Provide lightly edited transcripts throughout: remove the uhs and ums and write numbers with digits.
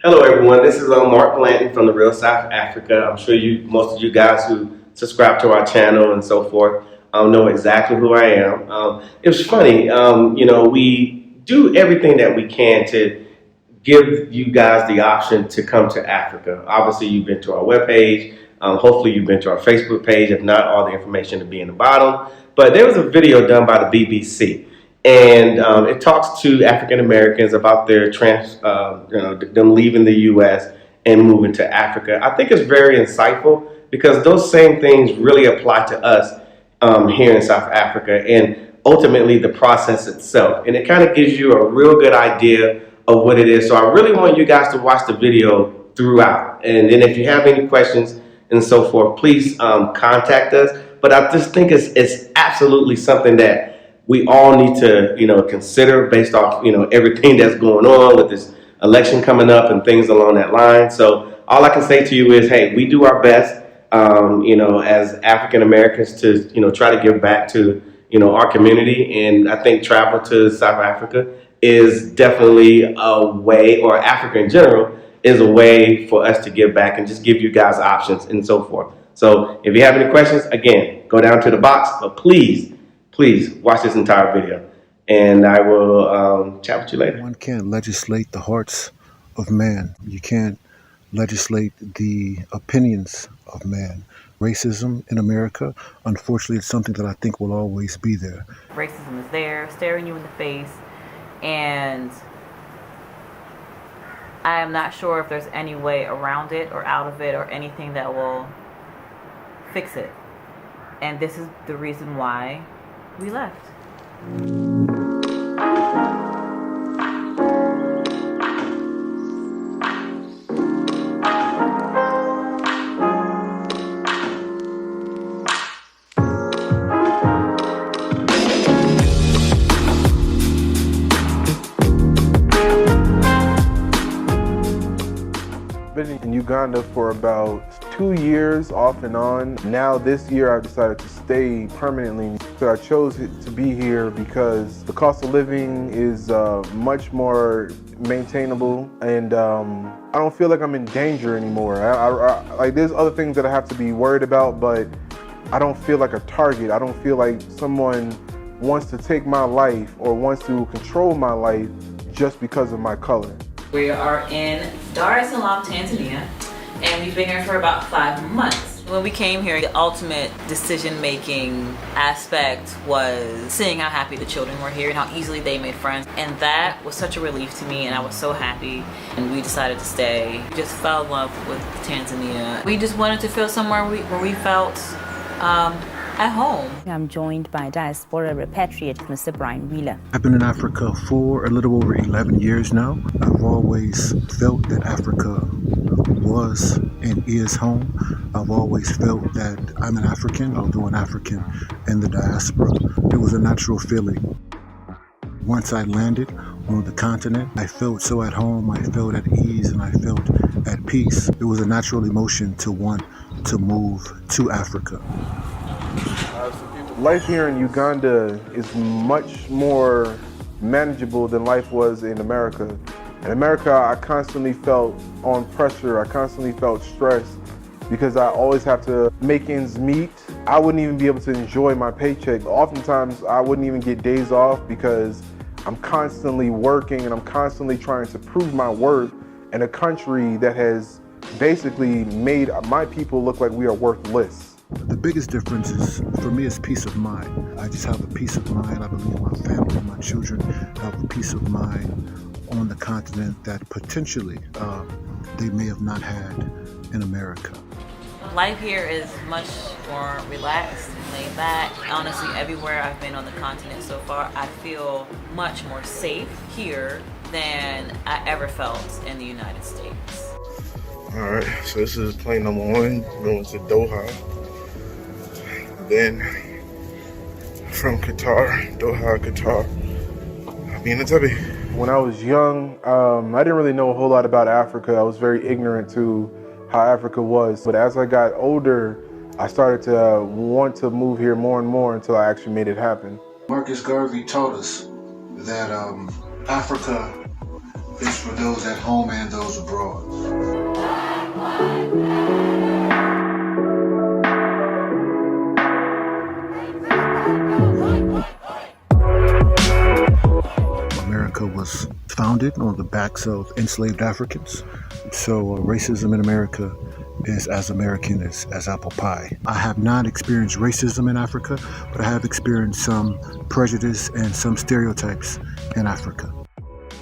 Hello, everyone. This is Mark Blanton from the Real South Africa. I'm sure most of you guys who subscribe to our channel and so forth, know exactly who I am. It was funny. We do everything that we can to give you guys the option to come to Africa. Obviously, you've been to our webpage. Hopefully, you've been to our Facebook page. If not, all the information will be in the bottom. But there was a video done by the BBC, and it talks to African Americans about their them leaving the U.S. and moving to Africa. I think it's very insightful because those same things really apply to us here in South Africa, and ultimately the process itself. And it kind of gives you a real good idea of what it is. So I really want you guys to watch the video throughout. And then if you have any questions and so forth, please contact us. But I just think it's absolutely something that we all need to, consider based off, everything that's going on with this election coming up and things along that line. So all I can say to you is, hey, we do our best, as African Americans to, try to give back to, our community. And I think travel to South Africa is definitely a way, or Africa in general, is a way for us to give back and just give you guys options and so forth. So if you have any questions, again, go down to the box, but please watch this entire video, and I will chat with you later. One can't legislate the hearts of man. You can't legislate the opinions of man. Racism in America, unfortunately, it's something that I think will always be there. Racism is there, staring you in the face, and I am not sure if there's any way around it or out of it or anything that will fix it. And this is the reason why we left. Been in Uganda for about 2 years off and on. Now this year I've decided to stay permanently. So I chose to be here because the cost of living is much more maintainable, and I don't feel like I'm in danger anymore. Like, there's other things that I have to be worried about, but I don't feel like a target. I don't feel like someone wants to take my life or wants to control my life just because of my color. We are in Dar es Salaam, Tanzania, and we've been here for about 5 months. When we came here, the ultimate decision-making aspect was seeing how happy the children were here and how easily they made friends. And that was such a relief to me, and I was so happy. And we decided to stay. We just fell in love with Tanzania. We just wanted to feel somewhere where we felt at home. I'm joined by diaspora repatriate Mr. Brian Wheeler. I've been in Africa for a little over 11 years now. I've always felt that Africa was and is home. I've always felt that I'm an African, although an African in the diaspora. It was a natural feeling. Once I landed on the continent, I felt so at home, I felt at ease, and I felt at peace. It was a natural emotion to want to move to Africa. Life here in Uganda is much more manageable than life was in America. In America, I constantly felt on pressure. I constantly felt stressed because I always have to make ends meet. I wouldn't even be able to enjoy my paycheck. Oftentimes, I wouldn't even get days off because I'm constantly working and I'm constantly trying to prove my worth in a country that has basically made my people look like we are worthless. The biggest difference is, for me, is peace of mind. I just have a peace of mind. I believe my family, my children have a peace of mind on the continent that potentially they may have not had in America. Life here is much more relaxed and laid back. Honestly, everywhere I've been on the continent so far, I feel much more safe here than I ever felt in the United States. Alright, so this is plane number 1, going to Doha. Then from Qatar, Doha, Qatar, I'll be in Entebbe. When I was young, I didn't really know a whole lot about Africa. I was very ignorant to how Africa was. But as I got older, I started to want to move here more and more until I actually made it happen. Marcus Garvey taught us that Africa is for those at home and those abroad. America was founded on the backs of enslaved Africans. So racism in America is as American as apple pie. I have not experienced racism in Africa, but I have experienced some prejudice and some stereotypes in Africa.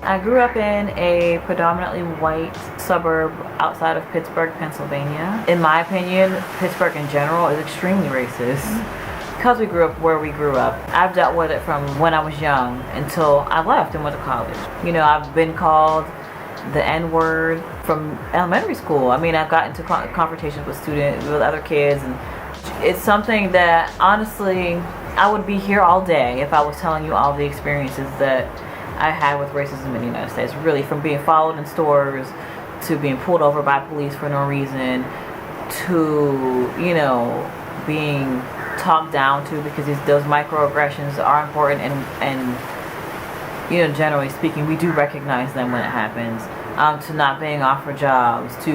I grew up in a predominantly white suburb outside of Pittsburgh, Pennsylvania. In my opinion, Pittsburgh in general is extremely racist. Because we grew up where we grew up, I've dealt with it from when I was young until I left and went to college. You know, I've been called the N-word from elementary school. I mean, I've gotten into confrontations with other kids, and it's something that honestly, I would be here all day if I was telling you all the experiences that I had with racism in the United States. Really, from being followed in stores, to being pulled over by police for no reason, to, you know, being talked down to because those microaggressions are important, and you know, generally speaking, we do recognize them when it happens. To not being offered jobs, to,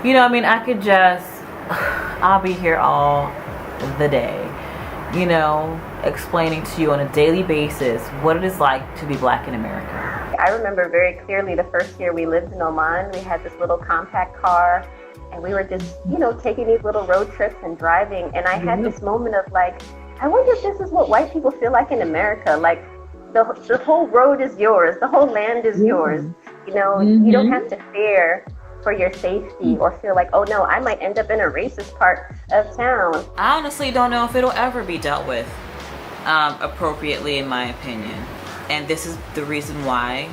you know, I mean, I could just, I'll be here all the day, you know, explaining to you on a daily basis what it is like to be black in America. I remember very clearly the first year we lived in Oman. We had this little compact car, and we were just, you know, taking these little road trips and driving. And I had this moment of like, I wonder if this is what white people feel like in America. Like, the whole road is yours. The whole land is yours. You know, you don't have to fear for your safety or feel like, oh no, I might end up in a racist part of town. I honestly don't know if it'll ever be dealt with appropriately, in my opinion. And this is the reason why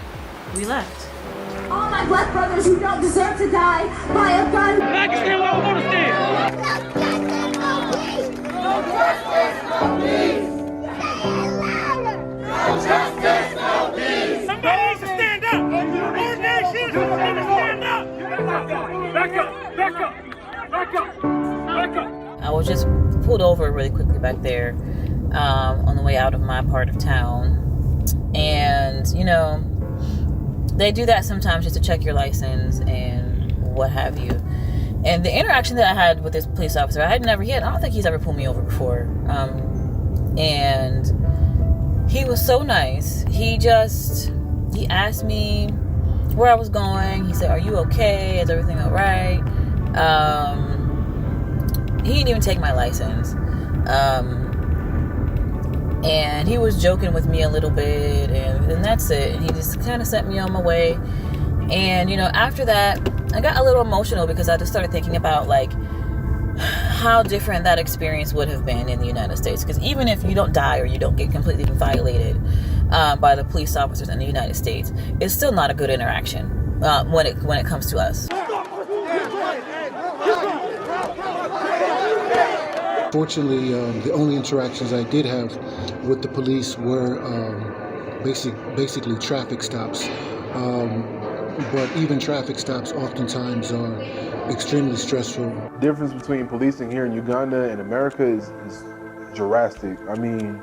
we left. All my black brothers who don't deserve to die by a gun. Pakistan, what we want to stand. No justice, no peace. No justice, no peace. Somebody needs to stand up. More nations need to stand up. Back up, back up, back up, back up. I was just pulled over really quickly back there on the way out of my part of town. And, you know, they do that sometimes just to check your license and what have you. And the interaction that I had with this police officer, I don't think he's ever pulled me over before. And he was so nice. He asked me where I was going. He said, "Are you okay? Is everything all right?" He didn't even take my license. And he was joking with me a little bit, and that's it. And he just kind of sent me on my way. And, you know, after that, I got a little emotional because I just started thinking about, like, how different that experience would have been in the United States. Because even if you don't die or you don't get completely violated by the police officers in the United States, it's still not a good interaction when it comes to us. Fortunately, the only interactions I did have with the police were basically traffic stops. But even traffic stops oftentimes are extremely stressful. The difference between policing here in Uganda and America is drastic. I mean,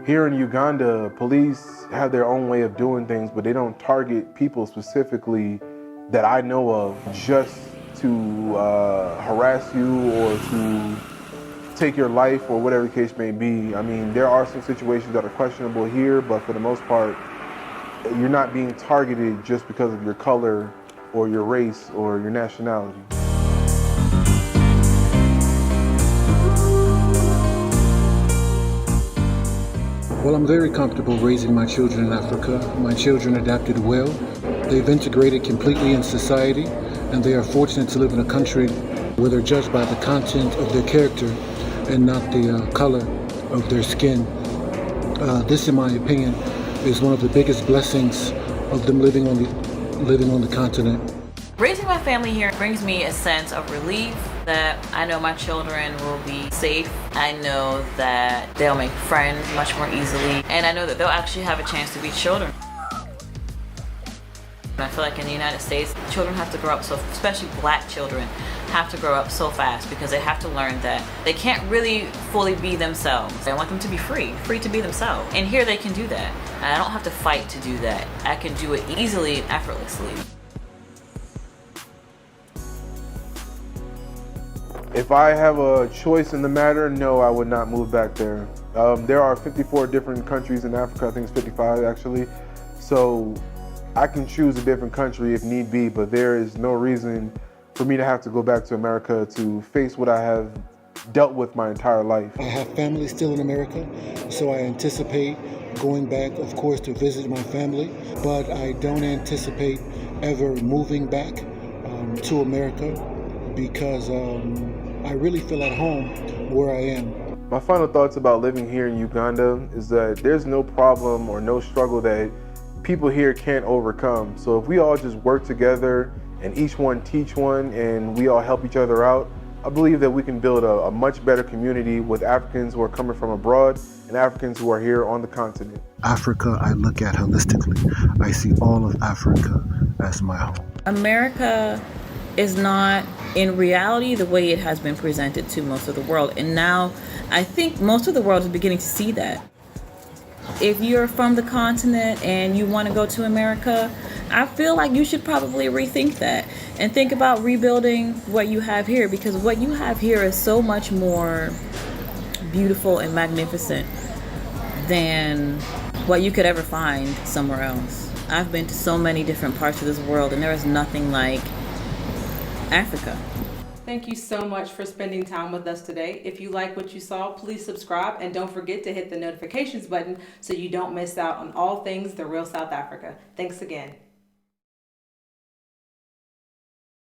here in Uganda, police have their own way of doing things, but they don't target people specifically that I know of just to harass you or to take your life or whatever the case may be. I mean, there are some situations that are questionable here, but for the most part, you're not being targeted just because of your color or your race or your nationality. Well, I'm very comfortable raising my children in Africa. My children adapted well. They've integrated completely in society, and they are fortunate to live in a country where they're judged by the content of their character and not the color of their skin. This, in my opinion, is one of the biggest blessings of them living on the continent. Raising my family here brings me a sense of relief that I know my children will be safe. I know that they'll make friends much more easily, and I know that they'll actually have a chance to be children. I feel like in the United States, children have to grow up so, especially black children, have to grow up so fast because they have to learn that they can't really fully be themselves. I want them to be free to be themselves. And here they can do that. And I don't have to fight to do that. I can do it easily and effortlessly. If I have a choice in the matter, no, I would not move back there. There are 54 different countries in Africa, I think it's 55 actually. So I can choose a different country if need be, but there is no reason for me to have to go back to America to face what I have dealt with my entire life. I have family still in America, so I anticipate going back, of course, to visit my family, but I don't anticipate ever moving back to America because I really feel at home where I am. My final thoughts about living here in Uganda is that there's no problem or no struggle that people here can't overcome. So if we all just work together and each one teach one and we all help each other out, I believe that we can build a much better community with Africans who are coming from abroad and Africans who are here on the continent. Africa, I look at holistically. I see all of Africa as my home. America is not in reality the way it has been presented to most of the world. And now I think most of the world is beginning to see that. If you're from the continent and you want to go to America, I feel like you should probably rethink that and think about rebuilding what you have here, because what you have here is so much more beautiful and magnificent than what you could ever find somewhere else. I've been to so many different parts of this world and there is nothing like Africa. Thank you so much for spending time with us today. If you like what you saw, please subscribe and don't forget to hit the notifications button so you don't miss out on all things The Real South Africa. Thanks again.